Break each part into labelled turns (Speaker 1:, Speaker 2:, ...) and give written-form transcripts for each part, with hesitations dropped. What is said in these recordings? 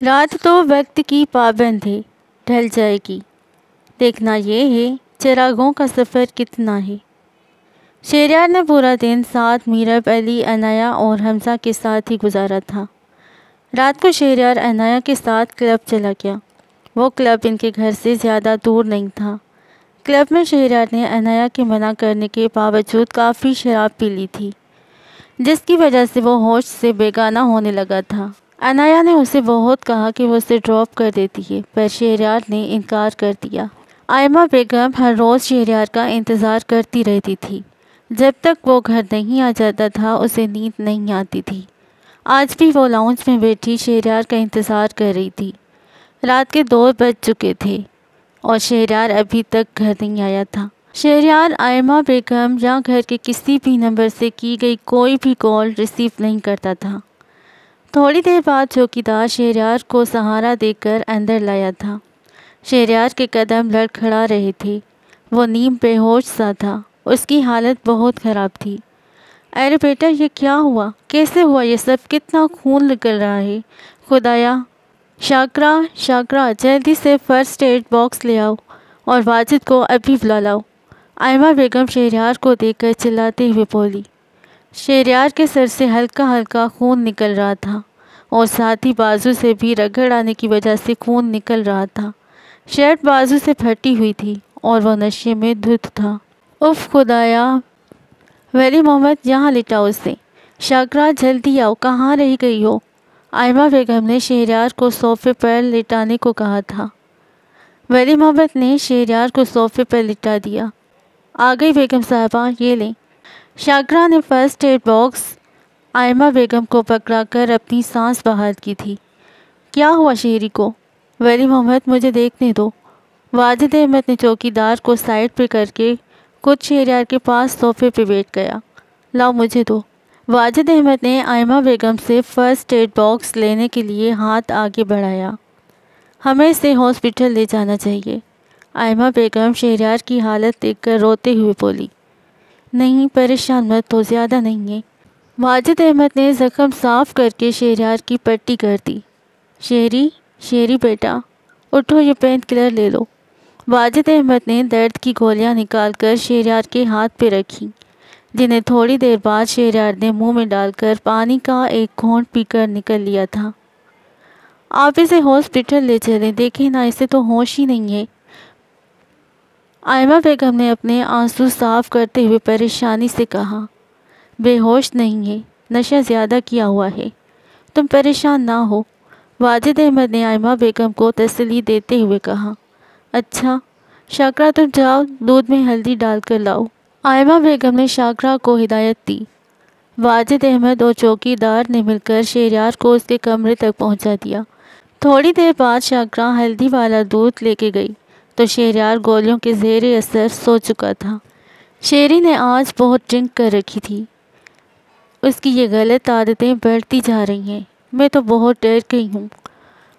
Speaker 1: رات تو وقت کی پابند ہے، ڈھل جائے گی، دیکھنا یہ ہے چراغوں کا سفر کتنا ہے۔ شہریار نے پورا دن ساتھ میرب، علی، عنایہ اور حمزہ کے ساتھ ہی گزارا تھا۔ رات کو شہریار عنایہ کے ساتھ کلب چلا گیا۔ وہ کلب ان کے گھر سے زیادہ دور نہیں تھا۔ کلب میں شہریار نے عنایہ کے منع کرنے کے باوجود کافی شراب پی لی تھی، جس کی وجہ سے وہ ہوش سے بیگانہ ہونے لگا تھا۔ عنایہ نے اسے بہت کہا کہ وہ اسے ڈراپ کر دیتی ہے، پر شہریار نے انکار کر دیا۔ آئمہ بیگم ہر روز شہریار کا انتظار کرتی رہتی تھی۔ جب تک وہ گھر نہیں آ جاتا تھا اسے نیند نہیں آتی تھی۔ آج بھی وہ لاؤنج میں بیٹھی شہریار کا انتظار کر رہی تھی۔ رات کے 2 بج چکے تھے اور شہریار ابھی تک گھر نہیں آیا تھا۔ شہریار آئمہ بیگم یا گھر کے کسی بھی نمبر سے کی گئی کوئی بھی کال ریسیو نہیں کرتا تھا۔ تھوڑی دیر بعد چوکیدار شہریار کو سہارا دے کر اندر لایا تھا۔ شہریار کے قدم لڑکھڑا رہے تھے۔ وہ نیم بے ہوش سا تھا۔ اس کی حالت بہت خراب تھی۔ ارے بیٹا، یہ کیا ہوا؟ کیسے ہوا یہ سب؟ کتنا خون نکل رہا ہے خدایا! شاکرا جلدی سے فرسٹ ایڈ باکس لے آؤ اور واجد کو ابھی بلا لاؤ۔ آئمہ بیگم شہریار کو دیکھ کر چلاتے ہوئے بولی۔ شہریار کے سر سے ہلکا ہلکا خون نکل رہا تھا اور ساتھ ہی بازو سے بھی رگڑ آنے کی وجہ سے خون نکل رہا تھا۔ شرٹ بازو سے پھٹی ہوئی تھی اور وہ نشے میں دھت تھا۔ اف خدایا! ولی محمد، یہاں لٹاؤ اسے۔ شاکرا جلدی آؤ، کہاں رہ گئی ہو؟ آئمہ بیگم نے شہریار کو صوفے پر لٹانے کو کہا تھا۔ ولی محمد نے شہریار کو صوفے پر لٹا دیا۔ آ گئی بیگم صاحبہ، یہ لیں۔ شاکرا نے فرسٹ ایڈ باکس آئمہ بیگم کو پکڑا کر اپنی سانس بحال کی تھی۔ کیا ہوا شہری کو؟ ولی محمد، مجھے دیکھنے دو۔ واجد احمد نے چوکیدار کو سائڈ پہ کر کے خود شہریار کے پاس صوفے پہ بیٹھ گیا۔ لاؤ، مجھے دو۔ واجد احمد نے آئمہ بیگم سے فرسٹ ایڈ باکس لینے کے لیے ہاتھ آگے بڑھایا۔ ہمیں اسے ہاسپٹل لے جانا چاہیے۔ آئمہ بیگم شہریار کی حالت دیکھ کر روتے ہوئے بولی۔ نہیں، پریشان مت ہو، زیادہ نہیں ہے۔ واجد احمد نے زخم صاف کر کے شہریار کی پٹی کر دی۔ شہری بیٹا، اٹھو، یہ پین کلر لے لو۔ واجد احمد نے درد کی گولیاں نکال کر شہریار کے ہاتھ پہ رکھی، جنہیں تھوڑی دیر بعد شہریار نے منہ میں ڈال کر پانی کا ایک گھونٹ پی کر نکل لیا تھا۔ آپ اسے ہاسپٹل لے چلیں، دیکھیں نا، اسے تو ہوش ہی نہیں ہے۔ آئمہ بیگم نے اپنے آنسو صاف کرتے ہوئے پریشانی سے کہا۔ بے ہوش نہیں ہے، نشہ زیادہ کیا ہوا ہے۔ تم پریشان نہ ہو، واجد احمد نے آئمہ بیگم کو تسلی دیتے ہوئے کہا۔ اچھا شاکرا، تم جاؤ، دودھ میں ہلدی ڈال کر لاؤ۔ آئمہ بیگم نے شاکرا کو ہدایت دی۔ واجد احمد اور چوکیدار نے مل کر شہریار کو اس کے کمرے تک پہنچا دیا۔ تھوڑی دیر بعد شاکرا ہلدی والا دودھ لے کے گئی تو شہریار گولیوں کے زیر اثر سو چکا تھا۔ شہری نے آج بہت ڈرنک کر رکھی تھی۔ اس کی یہ غلط عادتیں بڑھتی جا رہی ہیں۔ میں تو بہت ڈر گئی ہوں،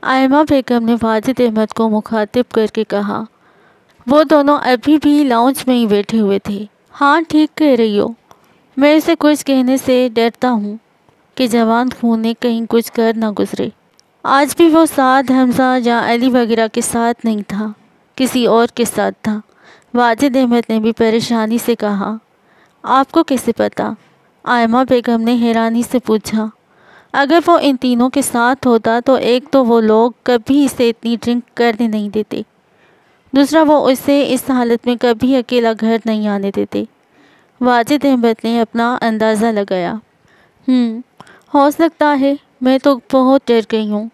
Speaker 1: آئمہ بیگم نے واجد احمد کو مخاطب کر کے کہا۔ وہ دونوں ابھی بھی لاؤنج میں ہی بیٹھے ہوئے تھے۔ ہاں، ٹھیک کہہ رہی ہو، میں اسے کچھ کہنے سے ڈرتا ہوں کہ جوان خون نے کہیں کچھ کر نہ گزرے۔ آج بھی وہ سعد، حمزہ یا علی وغیرہ کے ساتھ نہیں تھا، کسی اور کے ساتھ تھا۔ واجد احمد نے بھی پریشانی سے کہا۔ آپ کو کیسے پتا؟ آئمہ بیگم نے حیرانی سے پوچھا۔ اگر وہ ان تینوں کے ساتھ ہوتا تو ایک تو وہ لوگ کبھی اسے اتنی ڈرنک کرنے نہیں دیتے، دوسرا وہ اسے اس حالت میں کبھی اکیلا گھر نہیں آنے دیتے۔ واجد احمد نے اپنا اندازہ لگایا۔ ہو سکتا ہے، میں تو بہت ڈر گئی ہوں،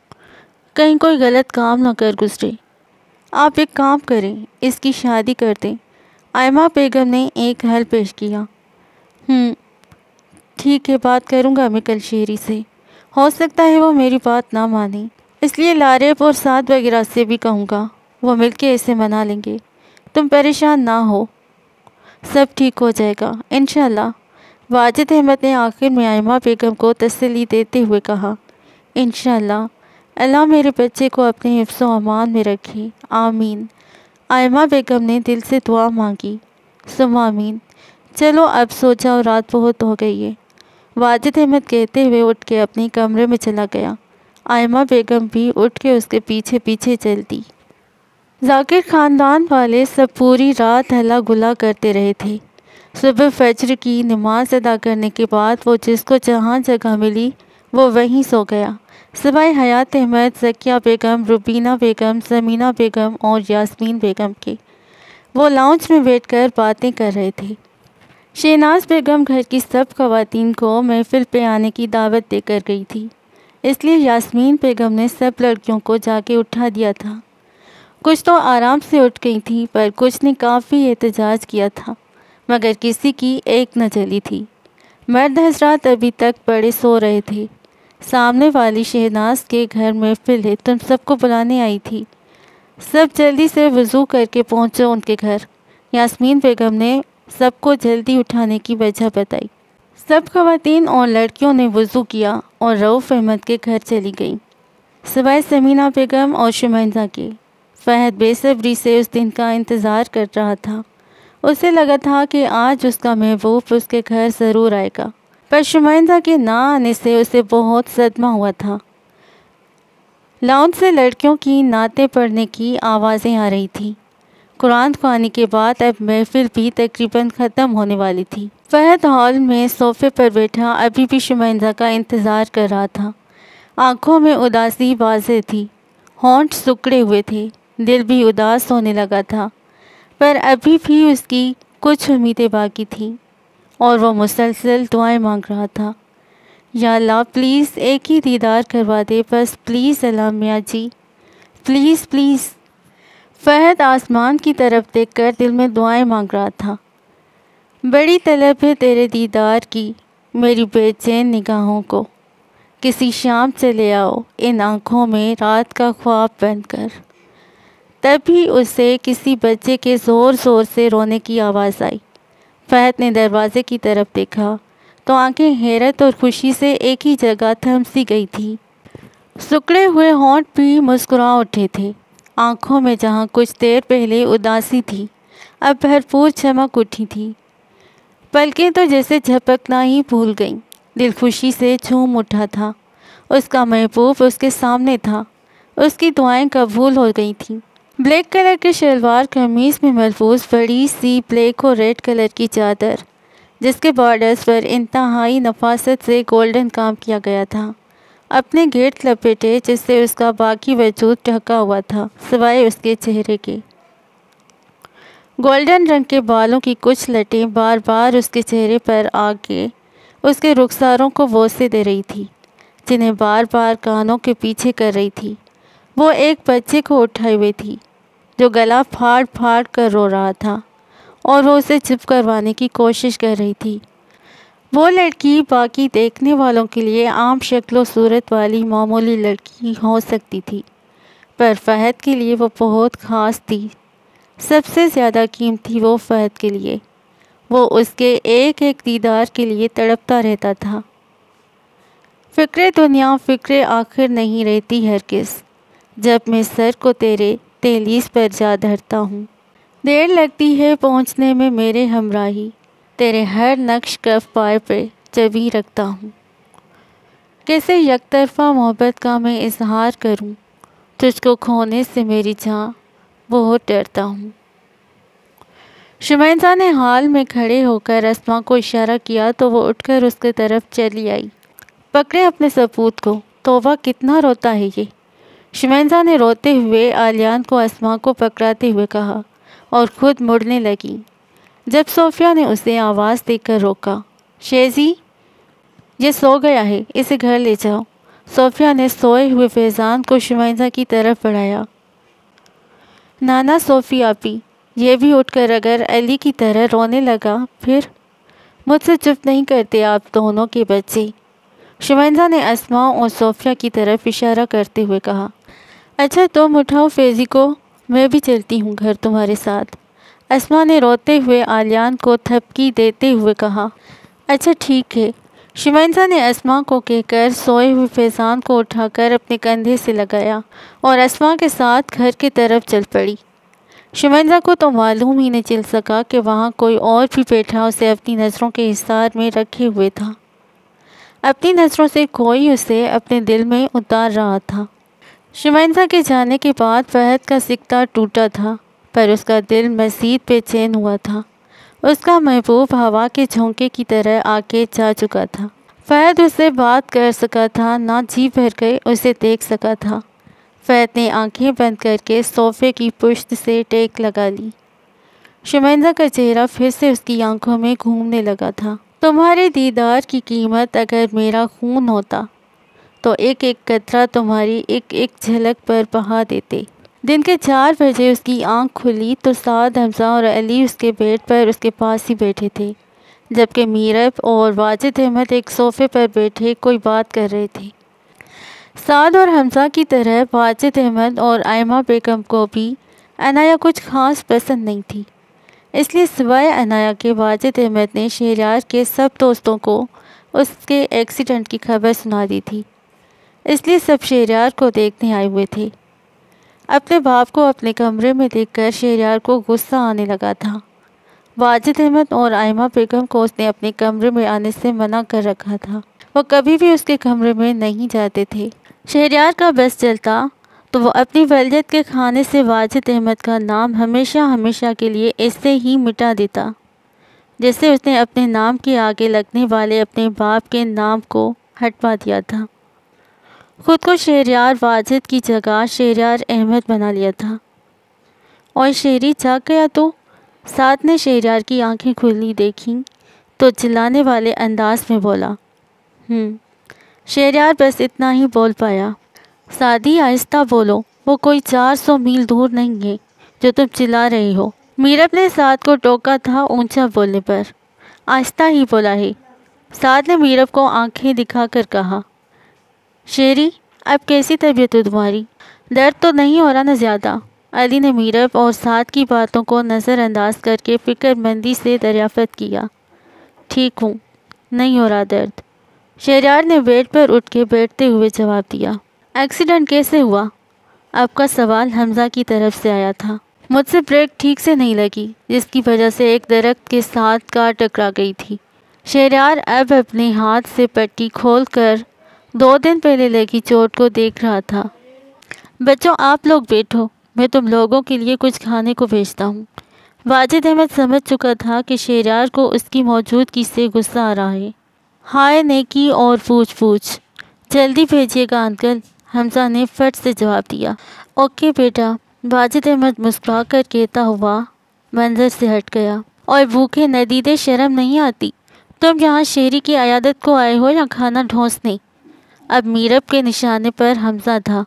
Speaker 1: کہیں کوئی غلط کام نہ کر گزرے۔ آپ ایک کام کریں، اس کی شادی کر دیں۔ آئمہ بیگم نے ایک حل پیش کیا۔ ٹھیک ہے، بات کروں گا میں کل شہری سے۔ ہو سکتا ہے وہ میری بات نہ مانے، اس لیے لارب اور سعد وغیرہ سے بھی کہوں گا، وہ مل کے اسے منا لیں گے۔ تم پریشان نہ ہو، سب ٹھیک ہو جائے گا انشاءاللہ۔ واجد احمد نے آخر میں آئمہ بیگم کو تسلی دیتے ہوئے کہا۔ انشاءاللہ، اللہ میرے بچے کو اپنے حفظ و امان میں رکھے، آمین۔ آئمہ بیگم نے دل سے دعا مانگی، ثم آمین۔ چلو اب سو جاؤ، رات بہت ہو گئی ہے۔ واجد احمد کہتے ہوئے اٹھ کے اپنے کمرے میں چلا گیا۔ آئمہ بیگم بھی اٹھ کے اس کے پیچھے پیچھے چل دی۔ ذاکر خاندان والے سب پوری رات ہلا گلا کرتے رہے تھے۔ صبح فجر کی نماز ادا کرنے کے بعد وہ جس کو جہاں جگہ ملی وہ وہیں سو گیا، سوائے حیات احمد، ذکیہ بیگم، ربینہ بیگم، زمینہ بیگم اور یاسمین بیگم کے۔ وہ لاؤنج میں بیٹھ کر باتیں کر رہے تھے۔ شہناز بیگم گھر کی سب خواتین کو محفل پہ آنے کی دعوت دے کر گئی تھی، اس لیے یاسمین بیگم نے سب لڑکیوں کو جا کے اٹھا دیا تھا۔ کچھ تو آرام سے اٹھ گئی تھیں پر کچھ نے کافی احتجاج کیا تھا، مگر کسی کی ایک نہ چلی تھی۔ مرد حضرات ابھی تک بڑے سو رہے تھے۔ سامنے والی شہناز کے گھر محفل ہے، تم سب کو بلانے آئی تھی، سب جلدی سے وضو کر کے پہنچو ان کے گھر۔ یاسمین بیگم نے سب کو جلدی اٹھانے کی وجہ بتائی۔ سب خواتین اور لڑکیوں نے وضو کیا اور رؤف احمد کے گھر چلی گئیں، سوائے سمینہ بیگم اور شمائنہ کے۔ فہد بے صبری سے اس دن کا انتظار کر رہا تھا۔ اسے لگا تھا کہ آج اس کا محبوب اس کے گھر ضرور آئے گا، پر شمائنہ کے نہ آنے سے اسے بہت صدمہ ہوا تھا۔ لاؤنج سے لڑکیوں کی نعتیں پڑھنے کی آوازیں آ رہی تھیں۔ قرآن خوانی کے بعد اب محفل بھی تقریباً ختم ہونے والی تھی۔ فہد ہال میں صوفے پر بیٹھا ابھی بھی شمائنہ کا انتظار کر رہا تھا۔ آنکھوں میں اداسی واضح تھی، ہونٹ سکڑے ہوئے تھے، دل بھی اداس ہونے لگا تھا، پر ابھی بھی اس کی کچھ امیدیں باقی تھیں اور وہ مسلسل دعائیں مانگ رہا تھا۔ یا اللہ پلیز ایک ہی دیدار کروا دے، بس پلیز اللہ میاں جی، پلیز پلیز۔ فہد آسمان کی طرف دیکھ کر دل میں دعائیں مانگ رہا تھا۔ بڑی طلب ہے تیرے دیدار کی میری بے چین نگاہوں کو، کسی شام چلے آؤ ان آنکھوں میں رات کا خواب بن کر۔ تبھی اسے کسی بچے کے زور زور سے رونے کی آواز آئی۔ فہد نے دروازے کی طرف دیکھا تو آنکھیں حیرت اور خوشی سے ایک ہی جگہ تھم سی گئی تھی۔ سکڑے ہوئے ہونٹ بھی مسکرا اٹھے تھے۔ آنکھوں میں جہاں کچھ دیر پہلے اداسی تھی اب بھرپور چمک اٹھی تھی۔ پلکیں تو جیسے جھپکنا ہی بھول گئیں۔ دل خوشی سے جھوم اٹھا تھا۔ اس کا محبوب اس کے سامنے تھا، اس کی دعائیں قبول ہو گئی تھیں۔ بلیک کلر کے شلوار قمیض میں ملبوس بڑی سی بلیک اور ریڈ کلر کی چادر، جس کے بارڈرز پر انتہائی نفاست سے گولڈن کام کیا گیا تھا، اپنے گیٹ لپیٹے جس سے اس کا باقی وجود ڈھکا ہوا تھا سوائے اس کے چہرے کے۔ گولڈن رنگ کے بالوں کی کچھ لٹیں بار بار اس کے چہرے پر آ کے اس کے رخساروں کو بوسے دے رہی تھی، جنہیں بار بار کانوں کے پیچھے کر رہی تھی۔ وہ ایک بچے کو اٹھائے ہوئے تھی جو گلا پھاڑ پھاڑ کر رو رہا تھا اور وہ اسے چپ کروانے کی کوشش کر رہی تھی۔ وہ لڑکی باقی دیکھنے والوں کے لیے عام شکل و صورت والی معمولی لڑکی ہو سکتی تھی، پر فہد کے لیے وہ بہت خاص تھی۔ سب سے زیادہ قیمتی وہ فہد کے لیے، وہ اس کے ایک ایک دیدار کے لیے تڑپتا رہتا تھا۔ فکر دنیا فکر آخر نہیں رہتی ہرگز، جب میں سر کو تیرے دہلیز پر جا دھرتا ہوں۔ دیر لگتی ہے پہنچنے میں میرے ہمراہی، تیرے ہر نقش کف پائے پہ جبیں رکھتا ہوں۔ کیسے یک طرفہ محبت کا میں اظہار کروں، تجھ کو کھونے سے میری جان بہت ڈرتا ہوں۔ شمائنہ نے حال میں کھڑے ہو کر اسماء کو اشارہ کیا تو وہ اٹھ کر اس کی طرف چلی آئی۔ پکڑے اپنے سپوت کو، توبہ کتنا روتا ہے یہ، شمائنہ نے روتے ہوئے عالیان کو اسماء کو پکڑاتے ہوئے کہا اور خود مڑنے لگی، جب صوفیہ نے اسے آواز دے کر روکا۔ شیزی، یہ سو گیا ہے، اسے گھر لے جاؤ۔ صوفیہ نے سوئے ہوئے فیضان کو شمائنہ کی طرف بڑھایا۔ نانا صوفی آپی، یہ بھی اٹھ کر اگر علی کی طرح رونے لگا پھر؟ مجھ سے چپ نہیں کرتے آپ دونوں کے بچے، شمائنہ نے اسماء اور صوفیہ کی طرف اشارہ کرتے ہوئے کہا۔ اچھا تم اٹھاؤ فیضی کو، میں بھی چلتی ہوں گھر تمہارے ساتھ، اسماء نے روتے ہوئے عالیان کو تھپکی دیتے ہوئے کہا۔ اچھا ٹھیک ہے، شمائنہ نے اسماء کو کہہ کر سوئے ہوئے فیضان کو اٹھا کر اپنے کندھے سے لگایا اور اسماء کے ساتھ گھر کی طرف چل پڑی۔ شمائنہ کو تو معلوم ہی نہیں چل سکا کہ وہاں کوئی اور بھی بیٹھا اسے اپنی نظروں کے حصار میں رکھے ہوئے تھا۔ اپنی نظروں سے کوئی اسے اپنے دل میں اتار رہا تھا۔ شمائنزا کے جانے کے بعد فہد کا سکتہ ٹوٹا تھا، پر اس کا دل مزید بے چین ہوا تھا۔ اس کا محبوب ہوا کے جھونکے کی طرح آگے جا چکا تھا۔ فہد اس سے بات کر سکا تھا، نہ جی بھر کے اسے دیکھ سکا تھا۔ فہد نے آنکھیں بند کر کے صوفے کی پشت سے ٹیک لگا لی۔ شمائنزا کا چہرہ پھر سے اس کی آنکھوں میں گھومنے لگا تھا۔ تمہارے دیدار کی قیمت اگر میرا خون ہوتا تو ایک ایک قطرہ تمہاری ایک ایک جھلک پر بہا دیتے۔ دن کے 4 بجے اس کی آنکھ کھلی تو سعد، حمزہ اور علی اس کے بیڈ پر اس کے پاس ہی بیٹھے تھے، جبکہ میرب اور واجد احمد ایک صوفے پر بیٹھے کوئی بات کر رہے تھے۔ سعد اور حمزہ کی طرح واجد احمد اور آئمہ بیگم کو بھی عنایہ کچھ خاص پسند نہیں تھی، اس لیے سوائے عنایہ کے واجد احمد نے شہریار کے سب دوستوں کو اس کے ایکسیڈنٹ کی خبر سنا دی تھی، اس لیے سب شہریار کو دیکھنے آئے ہوئے تھے۔ اپنے باپ کو اپنے کمرے میں دیکھ کر شہریار کو غصہ آنے لگا تھا۔ واجد احمد اور آئمہ بیگم کو اس نے اپنے کمرے میں آنے سے منع کر رکھا تھا، وہ کبھی بھی اس کے کمرے میں نہیں جاتے تھے۔ شہریار کا بس چلتا تو وہ اپنی والدت کے کھانے سے واجد احمد کا نام ہمیشہ ہمیشہ کے لیے ایسے ہی مٹا دیتا جیسے اس نے اپنے نام کے آگے لگنے والے اپنے باپ کے نام کو ہٹوا دیا تھا۔ خود کو شہریار واجد کی جگہ شہریار احمد بنا لیا تھا۔ اور شہری جاگ گیا تو سعد نے شہریار کی آنکھیں کھلی دیکھیں تو چلانے والے انداز میں بولا، شہریار بس اتنا ہی بول پایا۔ سعدی آہستہ بولو، وہ کوئی 400 میل دور نہیں ہے جو تم چلا رہے ہو۔ میرب نے سعد کو ٹوکا تھا اونچا بولنے پر۔ آہستہ ہی بولا ہے، سعد نے میرب کو آنکھیں دکھا کر کہا۔ شہری، اب کیسی طبیعت ہے تمہاری؟ درد تو نہیں ہو رہا نا زیادہ؟ علی نے میرب اور سعد کی باتوں کو نظر انداز کر کے فکر مندی سے دریافت کیا۔ ٹھیک ہوں، نہیں ہو رہا درد، شہریار نے بیڈ پر اٹھ کے بیٹھتے ہوئے جواب دیا۔ ایکسیڈنٹ کیسے ہوا؟ آپ کا سوال حمزہ کی طرف سے آیا تھا۔ مجھ سے بریک ٹھیک سے نہیں لگی، جس کی وجہ سے ایک درخت کے ساتھ کار ٹکرا گئی تھی۔ شہریار اب اپنے ہاتھ سے پٹی کھول کر 2 دن پہلے لگی چوٹ کو دیکھ رہا تھا۔ بچوں، آپ لوگ بیٹھو، میں تم لوگوں کے لیے کچھ کھانے کو بھیجتا ہوں۔ واجد احمد سمجھ چکا تھا کہ شہریار کو اس کی موجودگی سے غصہ آ رہا ہے۔ ہائے نیکی اور پوچھ، جلدی بھیجیے گا انکل، حمزہ نے فٹ سے جواب دیا۔ اوکے بیٹا، واجد احمد مسکرا کر کہتا ہوا منظر سے ہٹ گیا۔ اور بھوکے ندیدے، شرم نہیں آتی؟ تم یہاں شہری کی عیادت کو آئے ہو یا کھانا ڈھونسنے؟ اب میرب کے نشانے پر حمزہ تھا۔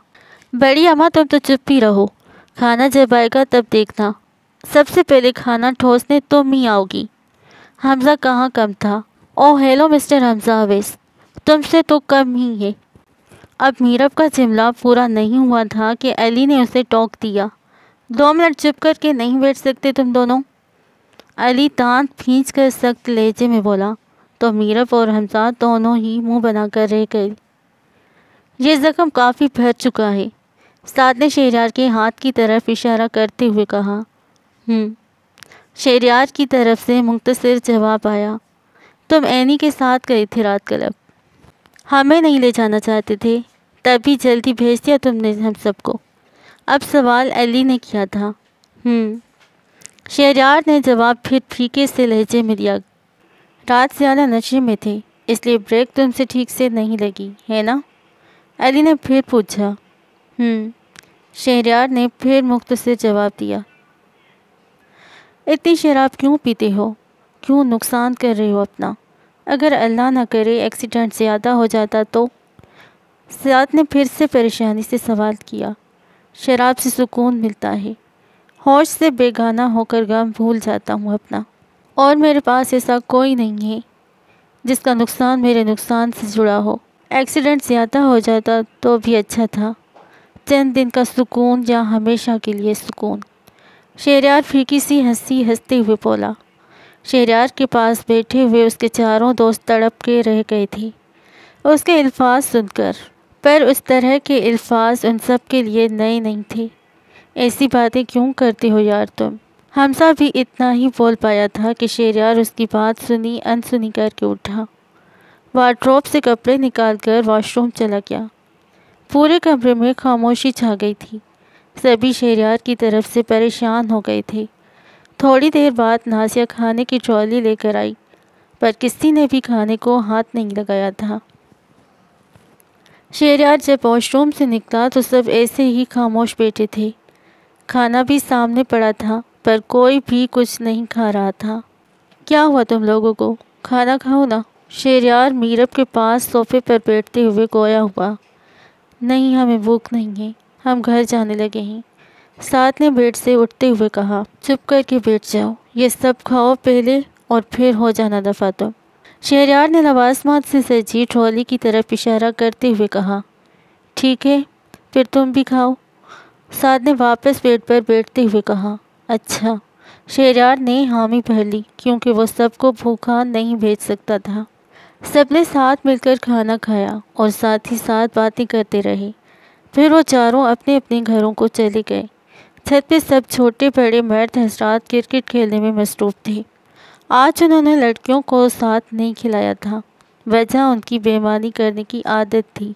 Speaker 1: بڑی اماں، تم تو چپ ہی رہو، کھانا جب آئے گا تب دیکھنا، سب سے پہلے کھانا ٹھوسنے تم ہی آؤ گی۔ حمزہ کہاں کم تھا۔ او ہیلو مسٹر حمزہ اویس، تم سے تو کم ہی ہے۔ اب میرب کا جملہ پورا نہیں ہوا تھا کہ علی نے اسے ٹوک دیا۔ 2 منٹ چپ کر کے نہیں بیٹھ سکتے تم دونوں؟ علی دانت کھینچ کر سخت لہجے میں بولا تو میرب اور حمزہ دونوں ہی منہ بنا کر رہ گئے۔ یہ زخم کافی بھر چکا ہے، سعد نے شہریار کے ہاتھ کی طرف اشارہ کرتے ہوئے کہا۔ شہریار کی طرف سے مختصر جواب آیا۔ تم اینی کے ساتھ گئے تھے رات کلب، ہمیں نہیں لے جانا چاہتے تھے، تبھی جلدی بھیج دیا تم نے ہم سب کو۔ اب سوال علی نے کیا تھا۔ شہریار نے جواب پھر پھیکے سے لہجے میں دیا۔ رات زیادہ نشے میں تھے، اس لیے بریک تم سے ٹھیک سے نہیں لگی ہے نا؟ علی نے پھر پوچھا۔ شہریار نے پھر مختصر جواب دیا۔ اتنی شراب کیوں پیتے ہو؟ کیوں نقصان کر رہے ہو اپنا؟ اگر اللہ نہ کرے ایکسیڈنٹ زیادہ ہو جاتا تو؟ سعد نے پھر سے پریشانی سے سوال کیا۔ شراب سے سکون ملتا ہے، ہوش سے بیگانہ ہو کر غم بھول جاتا ہوں اپنا، اور میرے پاس ایسا کوئی نہیں ہے جس کا نقصان میرے نقصان سے جڑا ہو۔ ایکسیڈنٹ زیادہ ہو جاتا تو بھی اچھا تھا، چند دن کا سکون یا ہمیشہ کے لیے سکون؟ شہریار پھیکی سی ہنسی ہنستے ہوئے بولا۔ شہریار کے پاس بیٹھے ہوئے اس کے چاروں دوست تڑپ کے رہ گئے تھے اس کے الفاظ سن کر، پر اس طرح کے الفاظ ان سب کے لیے نئے نہیں تھے۔ ایسی باتیں کیوں کرتے ہو یار تم؟ حمزہ بھی اتنا ہی بول پایا تھا کہ شہریار اس کی بات سنی انسنی کر کے اٹھا۔ وارڈروب سے کپڑے نکال کر واش روم چلا گیا۔ پورے کمرے میں خاموشی چھا گئی تھی۔ سبھی شہریار کی طرف سے پریشان ہو گئے تھے۔ تھوڑی دیر بعد نازیہ کھانے کی ٹرالی لے کر آئی، پر کسی نے بھی کھانے کو ہاتھ نہیں لگایا تھا۔ شہریار جب واش روم سے نکلا تو سب ایسے ہی خاموش بیٹھے تھے۔ کھانا بھی سامنے پڑا تھا، پر کوئی بھی کچھ نہیں کھا رہا تھا۔ کیا ہوا تم لوگوں کو؟ کھانا کھاؤ نا۔ شہریار میرب کے پاس صوفے پر بیٹھتے ہوئے گویا ہوا۔ نہیں، ہمیں بھوک نہیں ہے، ہم گھر جانے لگے ہیں، ساتھ نے بیڈ سے اٹھتے ہوئے کہا۔ چپ کر کے بیٹھ جاؤ، یہ سب کھاؤ پہلے اور پھر ہو جانا دفعہ تم۔ شہریار نے لوازمات سے سجی ٹرالی کی طرف اشارہ کرتے ہوئے کہا۔ ٹھیک ہے، پھر تم بھی کھاؤ، ساتھ نے واپس بیڈ پر بیٹھتے ہوئے کہا۔ اچھا۔ شہریار نے حامی بھر لی، کیونکہ وہ سب کو بھوکا نہیں بھیج سکتا تھا۔ سب نے ساتھ مل کر کھانا کھایا اور ساتھ ہی ساتھ باتیں کرتے رہے۔ پھر وہ چاروں اپنے اپنے گھروں کو چلے گئے۔ چھت پہ سب چھوٹے بڑے مرد حضرات کرکٹ کھیلنے میں مصروف تھے۔ آج انہوں نے لڑکیوں کو ساتھ نہیں کھلایا تھا، وجہ ان کی بے ایمانی کرنے کی عادت تھی۔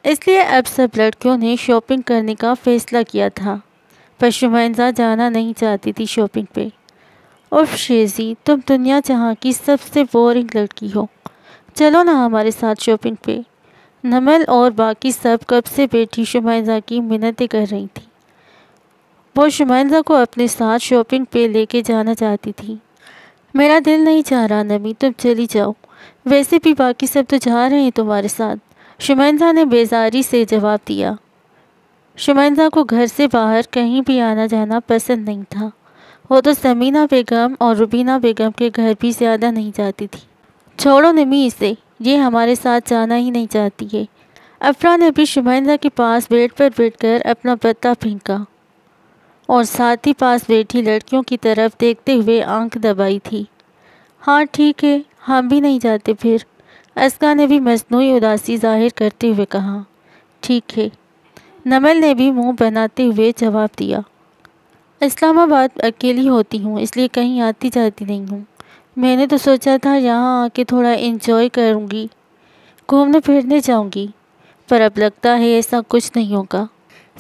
Speaker 1: اس لیے اب سب لڑکیوں نے شاپنگ کرنے کا فیصلہ کیا تھا، پر شمائنہ جانا نہیں چاہتی تھی شاپنگ پہ۔ اف شیزی، تم دنیا جہاں کی سب سے بورنگ لڑکی ہو، چلو نا ہمارے ساتھ شاپنگ پہ۔ نمل اور باقی سب کب سے بیٹھی شمائنہ کی منتیں کر رہی تھی۔ وہ شمائنہ کو اپنے ساتھ شاپنگ پہ لے کے جانا چاہتی تھی۔ میرا دل نہیں چاہ رہا نمی، تم چلی جاؤ، ویسے بھی باقی سب تو جا رہے ہیں تمہارے ساتھ، شمائنہ نے بیزاری سے جواب دیا۔ شمائنہ کو گھر سے باہر کہیں بھی آنا جانا پسند نہیں تھا۔ وہ تو سمینہ بیگم اور روبینہ بیگم کے گھر بھی زیادہ نہیں جاتی تھی۔ چھوڑو نمی اسے، یہ ہمارے ساتھ جانا ہی نہیں چاہتی ہے۔ افرا نے بھی شمائنہ کے پاس بیڈ پر بیٹھ کر اپنا پتا پھینکا اور ساتھ ہی پاس بیٹھی لڑکیوں کی طرف دیکھتے ہوئے آنکھ دبائی تھی۔ ہاں ٹھیک ہے، ہم بھی نہیں جاتے پھر، اسکا نے بھی مصنوعی اداسی ظاہر کرتے ہوئے کہا۔ ٹھیک ہے، نمل نے بھی منہ بناتے ہوئے جواب دیا۔ اسلام آباد اکیلی ہوتی ہوں، اس لیے کہیں آتی جاتی نہیں ہوں۔ میں نے تو سوچا تھا یہاں آ کے تھوڑا انجوائے کروں گی، گھومنے پھرنے جاؤں گی، پر اب لگتا ہے ایسا کچھ نہیں ہوگا۔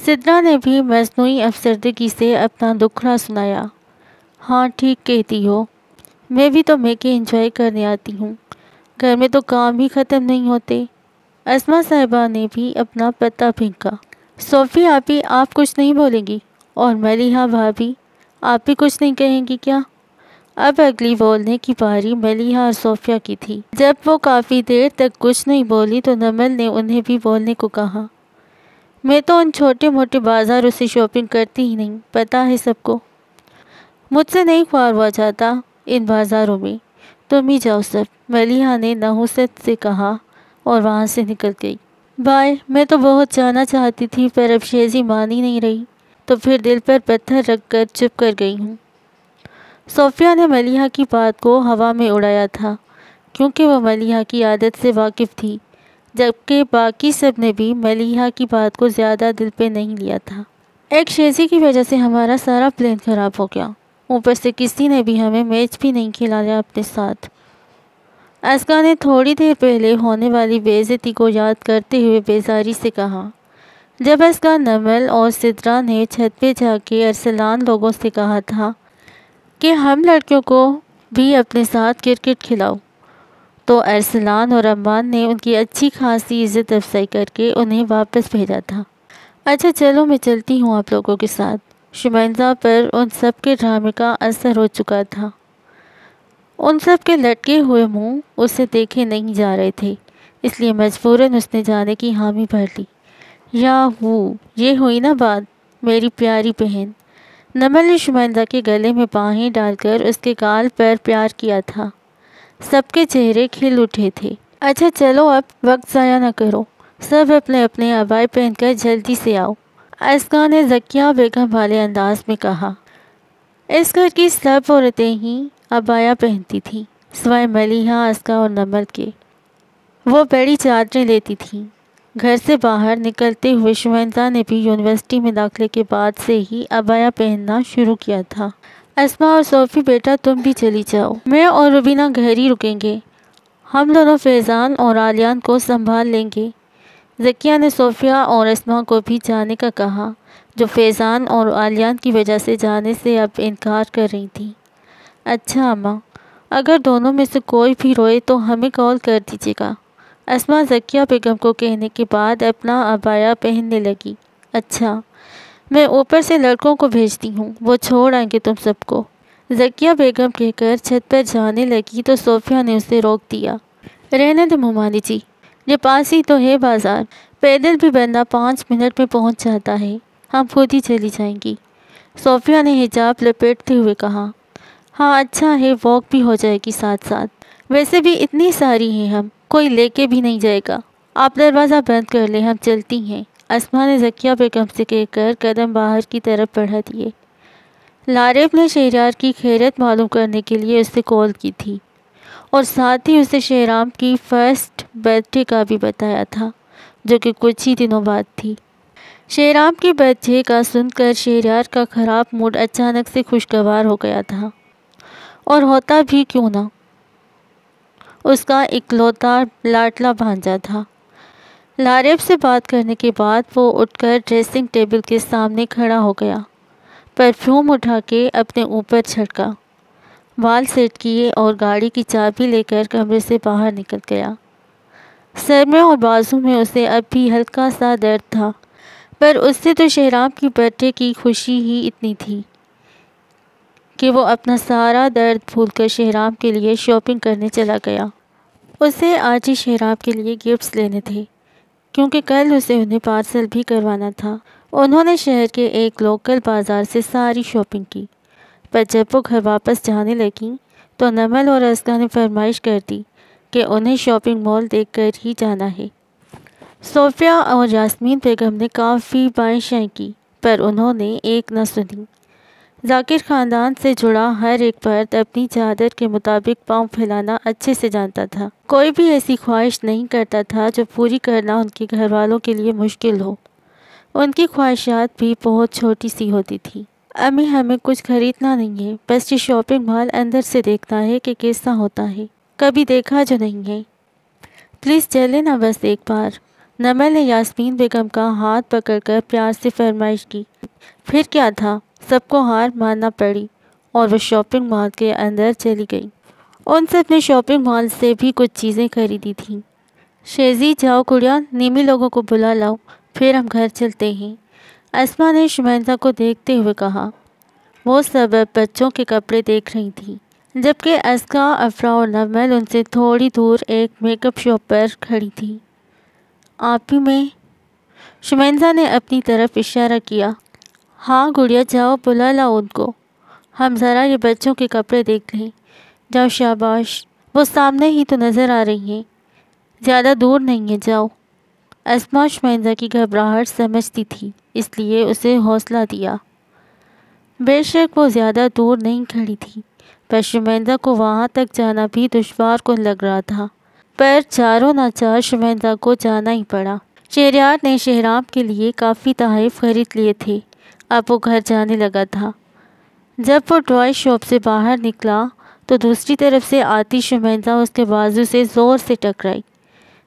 Speaker 1: سدرا نے بھی مصنوعی افسردگی سے اپنا دکھڑا سنایا۔ ہاں ٹھیک کہتی ہو، میں بھی تو میکے انجوائے کرنے آتی ہوں، گھر میں تو کام ہی ختم نہیں ہوتے۔ اسما صاحبہ نے بھی اپنا پتا پھینکا۔ صوفی آپی، آپ کچھ نہیں بولیں گی؟ اور ملیحہ بھابھی، آپ بھی کچھ نہیں کہیں گی کیا؟ اب اگلی بولنے کی باری ملیحہ اور صوفیہ کی تھی۔ جب وہ کافی دیر تک کچھ نہیں بولی تو نمل نے انہیں بھی بولنے کو کہا۔ میں تو ان چھوٹے موٹے بازاروں سے شاپنگ کرتی ہی نہیں، پتہ ہے سب کو، مجھ سے نہیں خوار ہوا جاتا ان بازاروں میں، تم ہی جاؤ سب، ملیحہ نے نحوست سے کہا اور وہاں سے نکل گئی۔ بائے، میں تو بہت جانا چاہتی تھی، پر اب شیزی مان ہی نہیں رہی، تو پھر دل پر پتھر رکھ کر چپ کر گئی ہوں۔ صوفیہ نے ملیحہ کی بات کو ہوا میں اڑایا تھا، کیونکہ وہ ملیحہ کی عادت سے واقف تھی، جبکہ باقی سب نے بھی ملیحہ کی بات کو زیادہ دل پہ نہیں لیا تھا۔ ایک شیزی کی وجہ سے ہمارا سارا پلان خراب ہو گیا، اوپر سے کسی نے بھی ہمیں میچ بھی نہیں کھلایا اپنے ساتھ۔ اسکا نے تھوڑی دیر پہلے ہونے والی بے عزتی کو یاد کرتے ہوئے بیزاری سے کہا۔ جب اسکا، نمل اور سدرا نے چھت پہ جا کے ارسلان لوگوں سے کہا تھا کہ ہم لڑکیوں کو بھی اپنے ساتھ کرکٹ کھلاؤ، تو ارسلان اور امان نے ان کی اچھی خاصی عزت افزائی کر کے انہیں واپس بھیجا تھا۔ اچھا چلو، میں چلتی ہوں آپ لوگوں کے ساتھ۔ شمائنہ پر ان سب کے ڈرامے کا اثر ہو چکا تھا۔ ان سب کے لٹکے ہوئے منہ اسے دیکھے نہیں جا رہے تھے، اس لیے مجبوراً اس نے جانے کی حامی بھر لی۔ یاہو، یہ ہوئی نا بات، میری پیاری بہن۔ نمل نے شمائنہ کے گلے میں باہیں ڈال کر اس کے گال پر پیار کیا تھا۔ سب کے چہرے کھل اٹھے تھے۔ اچھا چلو، اب وقت ضائع نہ کرو، سب اپنے اپنے عبائے پہن کر جلدی سے آؤ، اسکا نے ذکیہ بیگم والے انداز میں کہا۔ اس گھر کی سب عورتیں ہی عبایا پہنتی تھیں، سوائے ملیحہ، اسکا اور نمل کے۔ وہ بڑی چادریں لیتی تھیں۔ گھر سے باہر نکلتے ہوئے شمائنہ نے بھی یونیورسٹی میں داخلے کے بعد سے ہی عبایا پہننا شروع کیا تھا۔ اسما اور صوفی بیٹا تم بھی چلی جاؤ، میں اور روبینہ گھر ہی رکیں گے، ہم دونوں فیضان اور عالیان کو سنبھال لیں گے۔ ذکیہ نے صوفیہ اور اسما کو بھی جانے کا کہا، جو فیضان اور عالیان کی وجہ سے جانے سے اب انکار کر رہی تھی۔ اچھا اماں، اگر دونوں میں سے کوئی بھی روئے تو ہمیں کال کر دیجیے گا۔ اسما ذکیہ بیگم کو کہنے کے بعد اپنا عبایا پہننے لگی۔ اچھا، میں اوپر سے لڑکوں کو بھیجتی ہوں، وہ چھوڑ آئیں گے تم سب کو۔ ذکیہ بیگم کہہ کر چھت پر جانے لگی تو صوفیہ نے اسے روک دیا۔ رہنے دے ممانی جی، یہ پاس ہی تو ہے بازار، پیدل بھی بندہ 5 منٹ میں پہنچ جاتا ہے، ہم خود ہی چلی جائیں گی۔ صوفیہ نے حجاب لپیٹتے ہوئے کہا۔ ہاں اچھا ہے، واک بھی ہو جائے گی ساتھ ساتھ، ویسے بھی اتنی ساری ہیں ہم کوئی لے کے بھی نہیں جائے گا۔ آپ دروازہ بند کر لیں، ہم چلتی ہیں۔ اسما نے ذکیہ بیگم سے کہہ کر قدم باہر کی طرف بڑھا دیے۔ لارب نے شہریار کی خیریت معلوم کرنے کے لیے اسے کال کی تھی اور ساتھ ہی اسے شہرام کی فرسٹ برتھ ڈے کا بھی بتایا تھا، جو کہ کچھ ہی دنوں بعد تھی۔ شہرام کی برتھ ڈے کا سن کر شہریار کا خراب موڈ اچانک سے خوشگوار ہو گیا تھا، اور ہوتا بھی کیوں نہ، اس کا اکلوتا لاڈلا بھانجا تھا۔ لارب سے بات کرنے کے بعد وہ اٹھ کر ڈریسنگ ٹیبل کے سامنے کھڑا ہو گیا، پرفیوم اٹھا کے اپنے اوپر چھڑکا، بال سیٹ کیے اور گاڑی کی چابی لے کر کمرے سے باہر نکل گیا۔ سر میں اور بازو میں اسے اب بھی ہلکا سا درد تھا، پر اس سے تو شہرام کی برتھ ڈے کی خوشی ہی اتنی تھی کہ وہ اپنا سارا درد بھول کر شہرام کے لیے شاپنگ کرنے چلا گیا۔ اسے آج ہی شہرام کے لیے گفٹس لینے تھے، کیونکہ کل اسے انہیں پارسل بھی کروانا تھا۔ انہوں نے شہر کے ایک لوکل بازار سے ساری شاپنگ کی، پر جب وہ گھر واپس جانے لگیں تو نمل اور ازکا نے فرمائش کر دی کہ انہیں شاپنگ مال دیکھ کر ہی جانا ہے۔ صوفیہ اور یاسمین بیگم نے کافی بائیں کی، پر انہوں نے ایک نہ سنی۔ ذاکر خاندان سے جڑا ہر ایک فرد اپنی چادر کے مطابق پاؤں پھیلانا اچھے سے جانتا تھا۔ کوئی بھی ایسی خواہش نہیں کرتا تھا جو پوری کرنا ان کے گھر والوں کے لیے مشکل ہو۔ ان کی خواہشات بھی بہت چھوٹی سی ہوتی تھی۔ امی ہمیں کچھ خریدنا نہیں ہے، بس یہ شاپنگ مال اندر سے دیکھنا ہے کہ کیسا ہوتا ہے، کبھی دیکھا جو نہیں ہے، پلیز چلے نا بس ایک بار۔ نمل نے یاسمین بیگم کا ہاتھ پکڑ کر پیار سے فرمائش کی۔ پھر کیا تھا، سب کو ہار ماننا پڑی اور وہ شاپنگ مال کے اندر چلی گئی۔ ان سب نے شاپنگ مال سے بھی کچھ چیزیں خریدی تھیں۔ شیزی جاؤ گڑیا، نیمی لوگوں کو بلا لاؤ، پھر ہم گھر چلتے ہیں، اسما نے شمائنزا کو دیکھتے ہوئے کہا۔ وہ سب بچوں کے کپڑے دیکھ رہی تھی، جبکہ ازکا، افرا اور نمل ان سے تھوڑی دور ایک میک اپ شاپ پر کھڑی تھی۔ آپ ہی میں، شمائنزا نے اپنی طرف اشارہ کیا۔ ہاں گڑیا جاؤ، بلا لاؤ ان کو، ہم ذرا یہ بچوں کے کپڑے دیکھ لیں۔ جاؤ شاباش، وہ سامنے ہی تو نظر آ رہی ہیں، زیادہ دور نہیں ہے، جاؤ۔ اسما شمائنزا کی گھبراہٹ سمجھتی تھی، اس لیے اسے حوصلہ دیا۔ بے شک وہ زیادہ دور نہیں کھڑی تھی، پر شمائنزا کو وہاں تک جانا بھی دشوار کن لگ رہا تھا، پر چاروں ناچار شمائنزا کو جانا ہی پڑا۔ شہریار نے شہرام کے لیے کافی تحائف خرید لیے تھے، اب وہ گھر جانے لگا تھا۔ جب وہ ٹوائے شاپ سے باہر نکلا تو دوسری طرف سے آتی شمائنزا اس کے بازو سے زور سے ٹکرائی،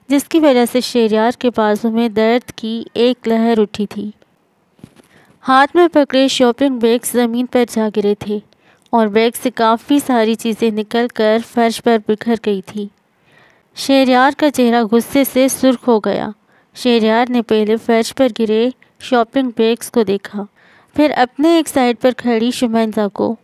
Speaker 1: جس کی وجہ سے شہریار کے بازو میں درد کی ایک لہر اٹھی تھی۔ ہاتھ میں پکڑے شاپنگ بیگز زمین پر جا گرے تھے اور بیگ سے کافی ساری چیزیں نکل کر فرش پر بکھر گئی تھی۔ شہریار کا چہرہ غصے سے سرخ ہو گیا۔ شہریار نے پہلے فرش پر گرے شاپنگ بیگز کو دیکھا، پھر اپنے ایک سائڈ پر کھڑی شمائنزا کو۔